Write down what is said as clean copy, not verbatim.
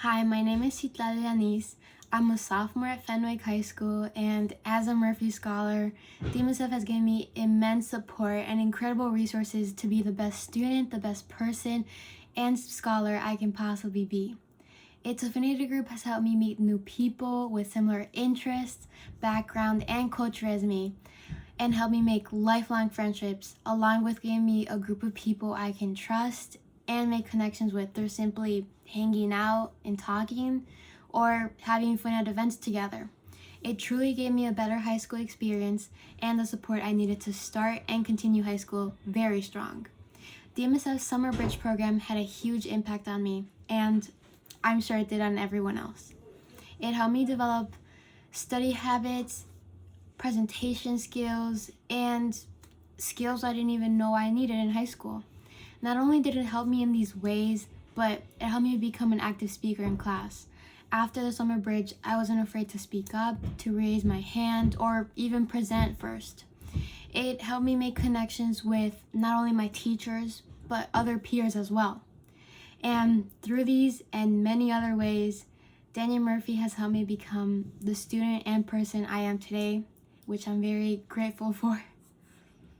Hi, my name is Citlalli. I'm a sophomore at Fenwick High School, and as a Murphy Scholar, DMSF has given me immense support and incredible resources to be the best student, the best person, and scholar I can possibly be. Its affinity group has helped me meet new people with similar interests, background, and culture as me, and helped me make lifelong friendships, along with giving me a group of people I can trust and make connections with through simply hanging out and talking or having fun at events together. It truly gave me a better high school experience and the support I needed to start and continue high school very strong. The DMSF Summer Bridge program had a huge impact on me, and I'm sure it did on everyone else. It helped me develop study habits, presentation skills, and skills I didn't even know I needed in high school. Not only did it help me in these ways, but it helped me become an active speaker in class. After the summer bridge, I wasn't afraid to speak up, to raise my hand, or even present first. It helped me make connections with not only my teachers, but other peers as well. And through these and many other ways, Daniel Murphy has helped me become the student and person I am today, which I'm very grateful for.